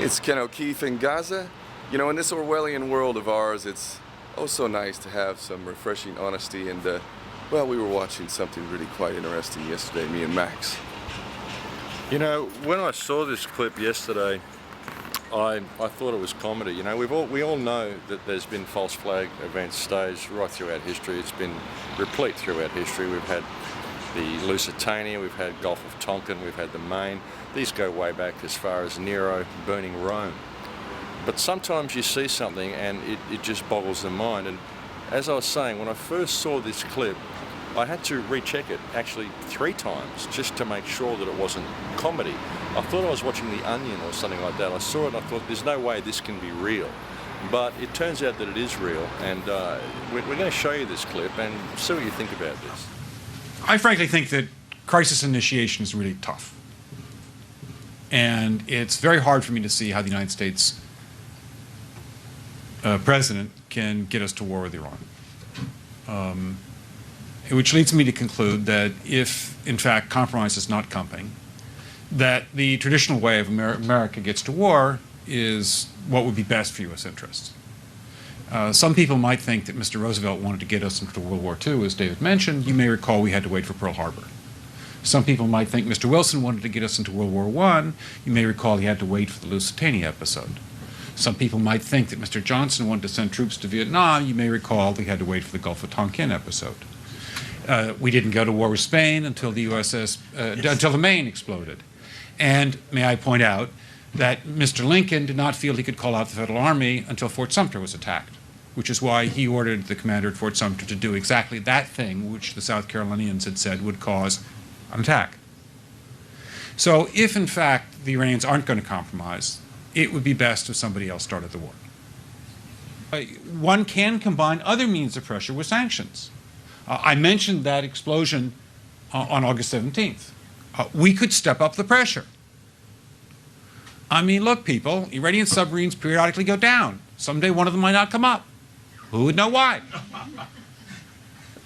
It's Ken O'Keefe in Gaza. You know, in this Orwellian world of ours, it's oh so nice to have some refreshing honesty and, well, we were watching something really quite interesting yesterday, me and Max. You know, when I saw this clip yesterday, I thought it was comedy. You know, we all know that there's been false flag events staged right throughout history. It's been replete throughout history. We've had the Lusitania, we've had Gulf of Tonkin, we've had the Maine. These go way back as far as Nero burning Rome. But sometimes you see something and it just boggles the mind. And as I was saying, when I first saw this clip, I had to recheck it actually 3 times just to make sure that it wasn't comedy. I thought I was watching The Onion or something like that. I saw it and I thought, there's no way this can be real. But it turns out that it is real, and we're going to show you this clip and see what you think about this. I frankly think that crisis initiation is really tough. And it's very hard for me to see how the United States president can get us to war with Iran. Which leads me to conclude that if, in fact, compromise is not coming, that the traditional way of America gets to war is what would be best for U.S. interests. Some people might think that Mr. Roosevelt wanted to get us into World War II, as David mentioned. You may recall we had to wait for Pearl Harbor. Some people might think Mr. Wilson wanted to get us into World War I. You may recall he had to wait for the Lusitania episode. Some people might think that Mr. Johnson wanted to send troops to Vietnam. You may recall he had to wait for the Gulf of Tonkin episode. We didn't go to war with Spain until the until the Maine exploded. And may I point out that Mr. Lincoln did not feel he could call out the Federal Army until Fort Sumter was attacked, which is why he ordered the commander at Fort Sumter to do exactly that thing which the South Carolinians had said would cause an attack. So if, in fact, the Iranians aren't going to compromise, it would be best if somebody else started the war. One can combine other means of pressure with sanctions. I mentioned that explosion on August 17th. We could step up the pressure. I mean, look, people, Iranian submarines periodically go down. Someday one of them might not come up. Who would know why?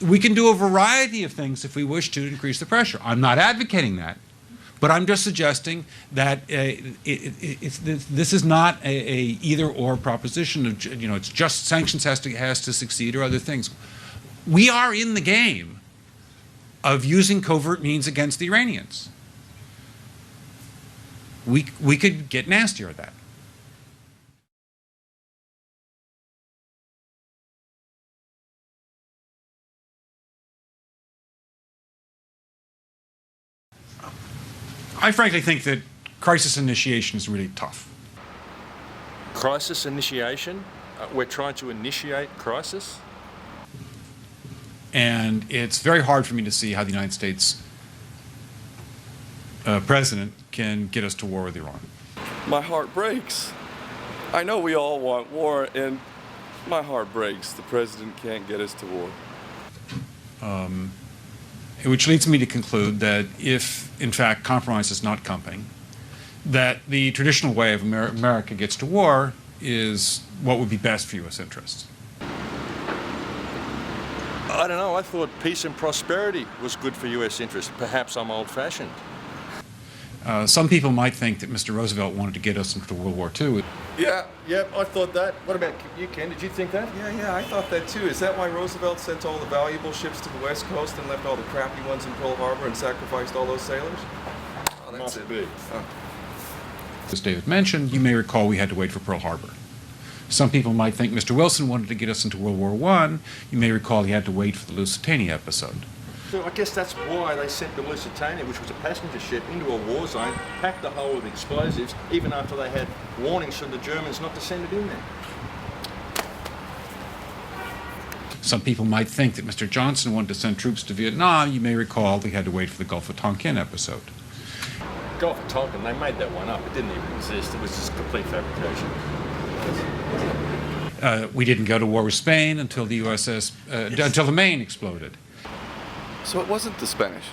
We can do a variety of things if we wish to increase the pressure. I'm not advocating that, but I'm just suggesting that this is not a either-or proposition of, you know, it's just sanctions has to succeed or other things. We are in the game of using covert means against the Iranians. We could get nastier at that. I frankly think that crisis initiation is really tough. Crisis initiation? We're trying to initiate crisis? And it's very hard for me to see how the United States president can get us to war with Iran. My heart breaks. I know we all want war, and my heart breaks. The president can't get us to war. Which leads me to conclude that if, in fact, compromise is not coming, that the traditional way of America gets to war is what would be best for U.S. interests. I don't know, I thought peace and prosperity was good for U.S. interests. Perhaps I'm old-fashioned. Some people might think that Mr. Roosevelt wanted to get us into World War II. Yeah, I thought that. What about you, Ken? Did you think that? Yeah, I thought that too. Is that why Roosevelt sent all the valuable ships to the West Coast and left all the crappy ones in Pearl Harbor and sacrificed all those sailors? Oh, that's Must be. Oh. As David mentioned, you may recall we had to wait for Pearl Harbor. Some people might think Mr. Wilson wanted to get us into World War I. You may recall he had to wait for the Lusitania episode. So I guess that's why they sent the Lusitania, which was a passenger ship, into a war zone, packed the hull with explosives, even after they had warnings from the Germans not to send it in there. Some people might think that Mr. Johnson wanted to send troops to Vietnam. You may recall he had to wait for the Gulf of Tonkin episode. Gulf of Tonkin, they made that one up. It didn't even exist. It was just complete fabrication. We didn't go to war with Spain until the until the Maine exploded. So it wasn't the Spanish.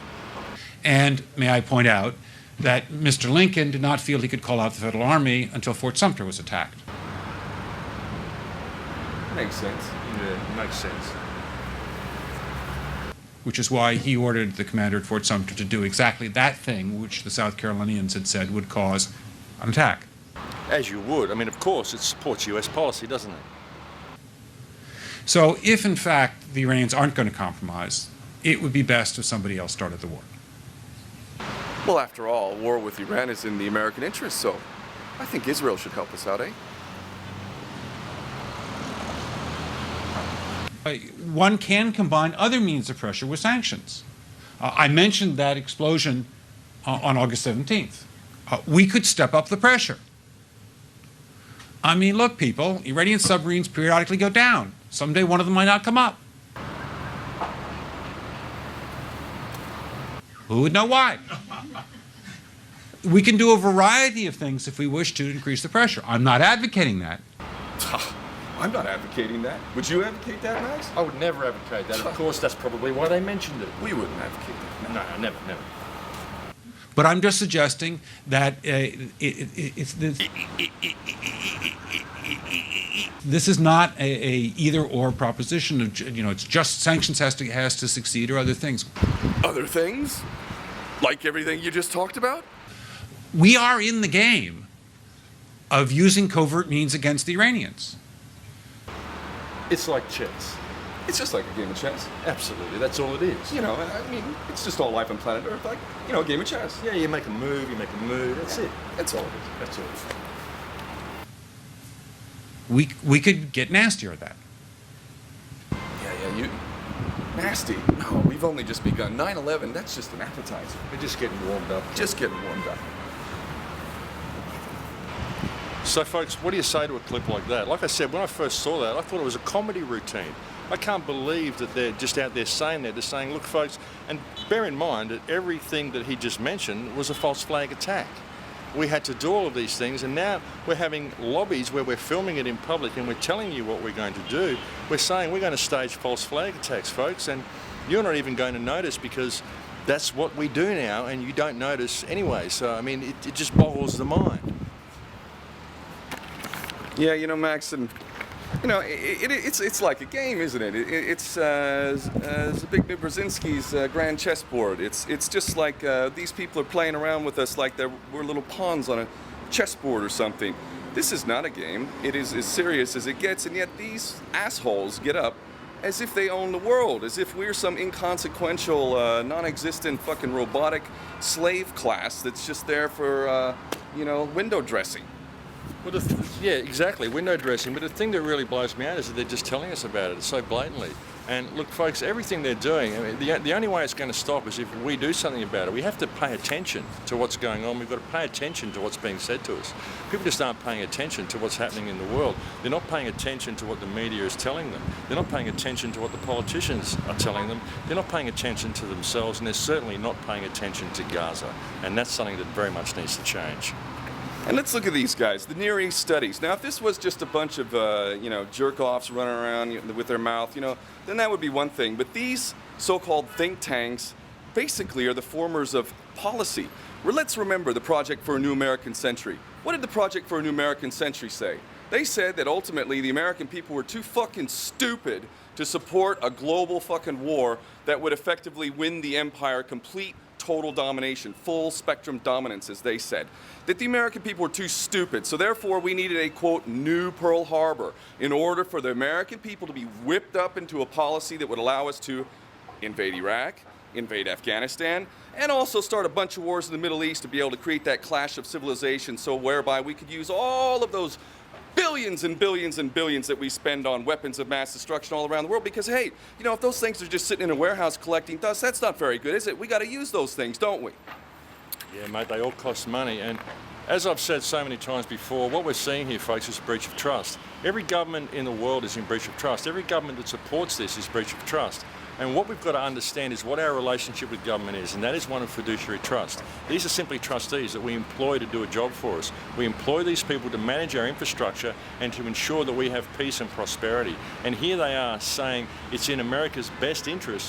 And may I point out that Mr. Lincoln did not feel he could call out the Federal Army until Fort Sumter was attacked. Makes sense. Yeah, makes sense. Which is why he ordered the commander at Fort Sumter to do exactly that thing which the South Carolinians had said would cause an attack. As you would. I mean, of course, it supports US policy, doesn't it? So if, in fact, the Iranians aren't going to compromise, it would be best if somebody else started the war. Well, after all, war with Iran is in the American interest, so I think Israel should help us out, eh? One can combine other means of pressure with sanctions. I mentioned that explosion on August 17th. We could step up the pressure. I mean, look, people, Iranian submarines periodically go down. Someday one of them might not come up. Who would know why? We can do a variety of things if we wish to increase the pressure. I'm not advocating that. I'm not advocating that. Would you advocate that, Max? I would never advocate that. Of course, that's probably why they mentioned it. We wouldn't advocate that. No, never. But I'm just suggesting that this is not a either-or proposition. It's just sanctions has to succeed or other things. Other things? Like everything you just talked about? We are in the game of using covert means against the Iranians. It's like chess. It's just like a game of chess. Absolutely, that's all it is. You know, I mean, it's just all life on planet Earth, like, a game of chess. Yeah, you make a move, that's it. That's all it is. That's all it is. We could get nastier at that. Yeah, you... Nasty. No, we've only just begun. 9/11, that's just an appetizer. We're just getting warmed up. Just getting warmed up. So, folks, what do you say to a clip like that? Like I said, when I first saw that, I thought it was a comedy routine. I can't believe that they're just out there saying that. They're saying, look, folks, and bear in mind that everything that he just mentioned was a false flag attack. We had to do all of these things, and now we're having lobbies where we're filming it in public and we're telling you what we're going to do. We're saying we're going to stage false flag attacks, folks, and you're not even going to notice because that's what we do now, and you don't notice anyway. So, I mean, it just boggles the mind. Yeah, Max, and it's like a game, isn't it? It's Zbigniew Brzezinski's grand chessboard. It's just like these people are playing around with us like we're little pawns on a chessboard or something. This is not a game. It is as serious as it gets, and yet these assholes get up as if they own the world, as if we're some inconsequential, non-existent fucking robotic slave class that's just there for, window dressing. Well, yeah, exactly, window dressing. But the thing that really blows me out is that they're just telling us about it so blatantly. And look, folks, everything they're doing, I mean, the only way it's going to stop is if we do something about it. We have to pay attention to what's going on. We've got to pay attention to what's being said to us. People just aren't paying attention to what's happening in the world. They're not paying attention to what the media is telling them. They're not paying attention to what the politicians are telling them. They're not paying attention to themselves, and they're certainly not paying attention to Gaza. And that's something that very much needs to change. And let's look at these guys, the Near East studies. Now, if this was just a bunch of, jerk-offs running around with their mouth, then that would be one thing. But these so-called think tanks basically are the formers of policy. Let's remember the Project for a New American Century. What did the Project for a New American Century say? They said that ultimately the American people were too fucking stupid to support a global fucking war that would effectively win the empire complete total domination, full spectrum dominance, as they said. That the American people were too stupid, so therefore we needed a, quote, new Pearl Harbor in order for the American people to be whipped up into a policy that would allow us to invade Iraq, invade Afghanistan, and also start a bunch of wars in the Middle East to be able to create that clash of civilization, so whereby we could use all of those billions and billions and billions that we spend on weapons of mass destruction all around the world, because hey, if those things are just sitting in a warehouse collecting dust, that's not very good, is it? We got to use those things, don't we? Yeah, mate, they all cost money, and as I've said so many times before, what we're seeing here, folks, is a breach of trust. Every government in the world is in breach of trust. Every government that supports this is breach of trust. And what we've got to understand is what our relationship with government is, and that is one of fiduciary trust. These are simply trustees that we employ to do a job for us. We employ these people to manage our infrastructure and to ensure that we have peace and prosperity. And here they are saying it's in America's best interest